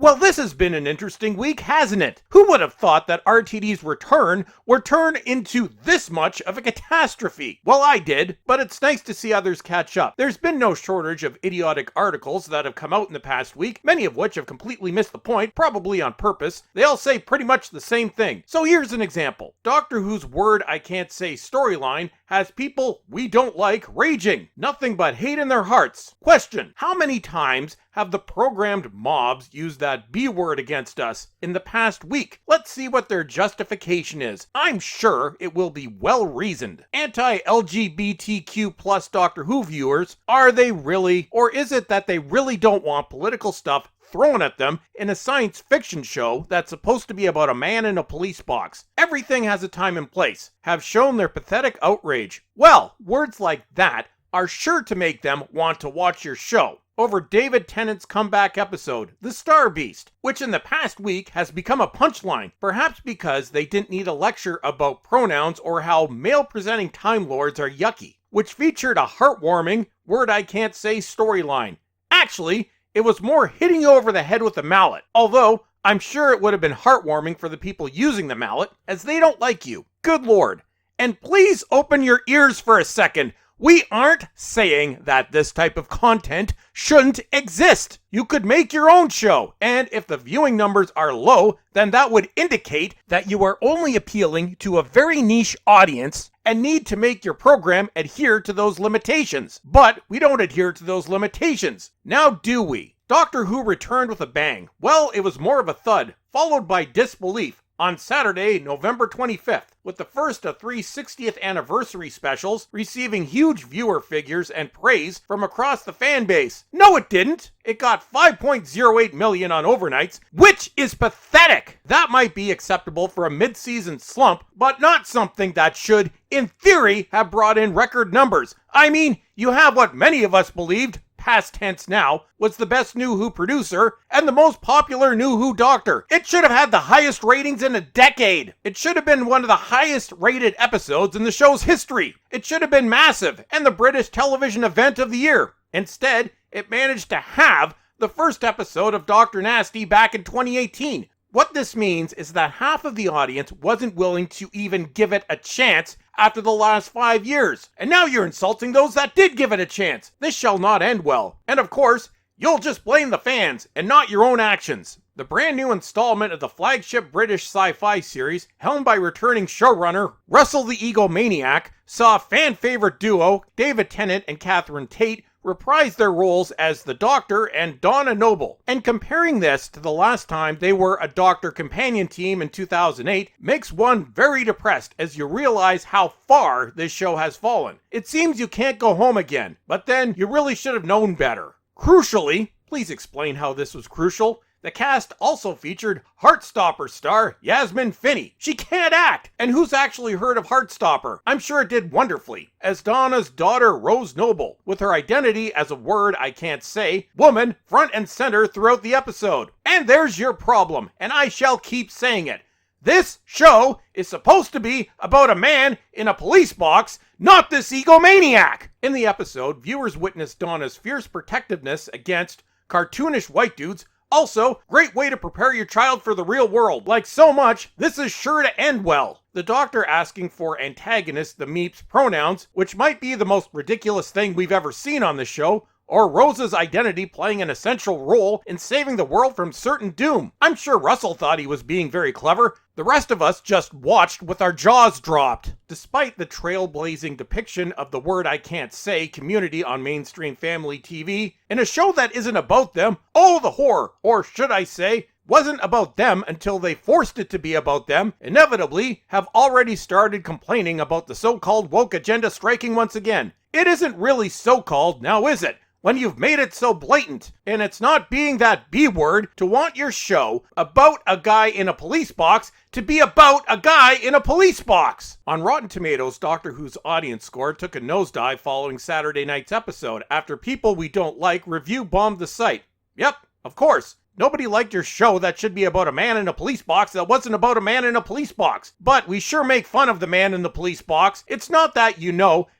Well, this has been an interesting week, hasn't it? Who would have thought that RTD's return would turn into this much of a catastrophe? Well, I did, but it's nice to see others catch up. There's been no shortage of idiotic articles that have come out in the past week, many of which have completely missed the point, probably on purpose. They all say pretty much the same thing. So here's an example. Doctor Who's Word I Can't Say storyline has people we don't like raging. Nothing but hate in their hearts. Question: how many times have the programmed mobs used that B word against us in the past week? Let's see what their justification is. I'm sure it will be well reasoned. Anti-LGBTQ plus Doctor Who viewers, are they really? Or is it that they really don't want political stuff thrown at them in a science fiction show that's supposed to be about a man in a police box? Everything has a time and place. Have shown their pathetic outrage. Well, words like that are sure to make them want to watch your show over David Tennant's comeback episode, The Star Beast, which in the past week has become a punchline, perhaps because they didn't need a lecture about pronouns or how male-presenting Time Lords are yucky, which featured a heartwarming Word I Can't Say storyline. Actually, it was more hitting you over the head with a mallet, although I'm sure it would have been heartwarming for the people using the mallet, as they don't like you. Good lord. And please open your ears for a second. We aren't saying that this type of content shouldn't exist. You could make your own show, and if the viewing numbers are low, then that would indicate that you are only appealing to a very niche audience and need to make your program adhere to those limitations. But we don't adhere to those limitations. Now do we? Doctor Who returned with a bang. Well, it was more of a thud, followed by disbelief, on Saturday, November 25th, with the first of 3 60th anniversary specials receiving huge viewer figures and praise from across the fan base. No, it didn't. It got 5.08 million on overnights, which is pathetic. That might be acceptable for a mid-season slump, but not something that should, in theory, have brought in record numbers. I mean, you have what many of us believed, past tense now, was the best New Who producer and the most popular New Who Doctor. It should have had the highest ratings in a decade. It should have been one of the highest rated episodes in the show's history. It should have been massive and the British television event of the year. Instead, it managed to have the first episode of Dr. Nasty back in 2018. What this means is that half of the audience wasn't willing to even give it a chance after the last 5 years. And now you're insulting those that did give it a chance. This shall not end well. And of course, you'll just blame the fans and not your own actions. The brand new installment of the flagship British sci-fi series, helmed by returning showrunner Russell the Egomaniac, saw fan favorite duo David Tennant and Catherine Tate reprised their roles as the Doctor and Donna Noble. And comparing this to the last time they were a Doctor companion team in 2008 makes one very depressed as you realize how far this show has fallen. It seems you can't go home again, but then you really should have known better. Crucially, please explain how this was crucial, the cast also featured Heartstopper star Yasmin Finney. She can't act! And who's actually heard of Heartstopper? I'm sure it did wonderfully. As Donna's daughter Rose Noble, with her identity as a word I can't say, woman, front and center throughout the episode. And there's your problem, and I shall keep saying it. This show is supposed to be about a man in a police box, not this egomaniac! In the episode, viewers witnessed Donna's fierce protectiveness against cartoonish white dudes. Also, great way to prepare your child for the real world. Like so much, this is sure to end well. The Doctor asking for antagonist the Meep's pronouns, which might be the most ridiculous thing we've ever seen on the show, or Rose's identity playing an essential role in saving the world from certain doom. I'm sure Russell thought he was being very clever. The rest of us just watched with our jaws dropped. Despite the trailblazing depiction of the Word I Can't Say community on mainstream family TV, in a show that isn't about them, oh the horror, or should I say, wasn't about them until they forced it to be about them, inevitably have already started complaining about the so-called woke agenda striking once again. It isn't really so-called, now is it? When you've made it so blatant, and it's not being that B word to want your show about a guy in a police box to be about a guy in a police box. On Rotten Tomatoes, Doctor Who's audience score took a nosedive following Saturday night's episode after people we don't like review bombed the site. Yep, of course. Nobody liked your show that should be about a man in a police box that wasn't about a man in a police box. But we sure make fun of the man in the police box. It's not that,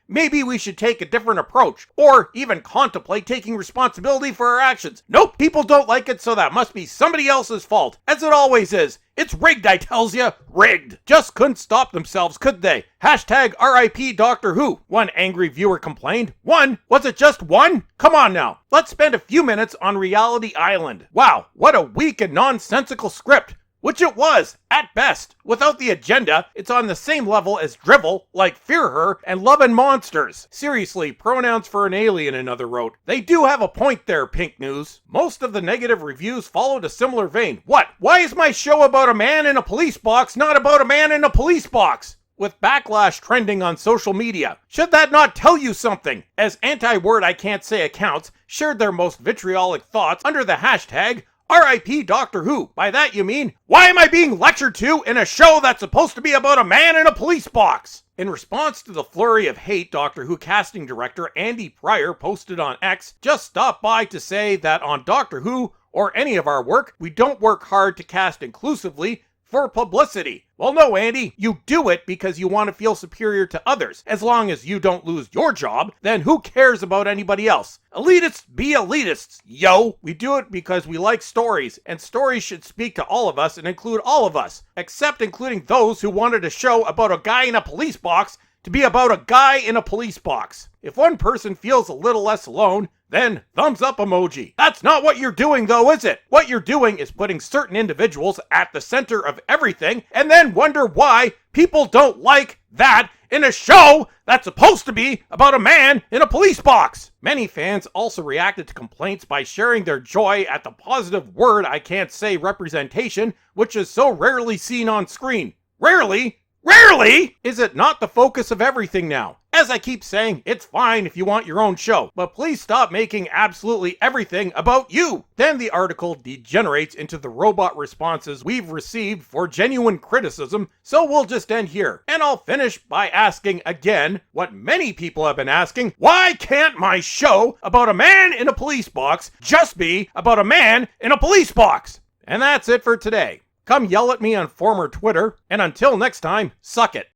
maybe we should take a different approach, or even contemplate taking responsibility for our actions. Nope, people don't like it, so that must be somebody else's fault, as it always is. It's rigged, I tells ya. Rigged. Just couldn't stop themselves, could they? Hashtag RIP Doctor Who. One angry viewer complained. One? Was it just one? Come on now. Let's spend a few minutes on Reality Island. Wow, what a weak and nonsensical script. Which it was, at best. Without the agenda, it's on the same level as Drivel, like Fear Her, and Love and Monsters. Seriously, pronouns for an alien, another wrote. They do have a point there, Pink News. Most of the negative reviews followed a similar vein. What? Why is my show about a man in a police box not about a man in a police box? With Backlash trending on social media. Should that not tell you something? As anti-word I can't say accounts shared their most vitriolic thoughts under the hashtag RIP Doctor Who. By that you mean, why am I being lectured to in a show that's supposed to be about a man in a police box? In response to the flurry of hate, Doctor Who casting director Andy Pryor posted on X, just stopped by to say that on Doctor Who, or any of our work, we don't work hard to cast inclusively for publicity. Well, no, Andy, you do it because you want to feel superior to others. As long as you don't lose your job, then who cares about anybody else? Elitists be elitists, yo! We do it because we like stories, and stories should speak to all of us and include all of us, except including those who wanted a show about a guy in a police box to be about a guy in a police box. If one person feels a little less alone, then thumbs up emoji. That's not what you're doing though, is it? What you're doing is putting certain individuals at the center of everything and then wonder why people don't like that in a show that's supposed to be about a man in a police box. Many fans also reacted to complaints by sharing their joy at the positive word I can't say representation, which is so rarely seen on screen. Rarely? Rarely? Is it not the focus of everything now? As I keep saying, it's fine if you want your own show, but please stop making absolutely everything about you. Then the article degenerates into the robot responses we've received for genuine criticism, so we'll just end here. And I'll finish by asking again what many people have been asking: why can't my show about a man in a police box just be about a man in a police box? And that's it for today. Come yell at me on former Twitter, and until next time, suck it.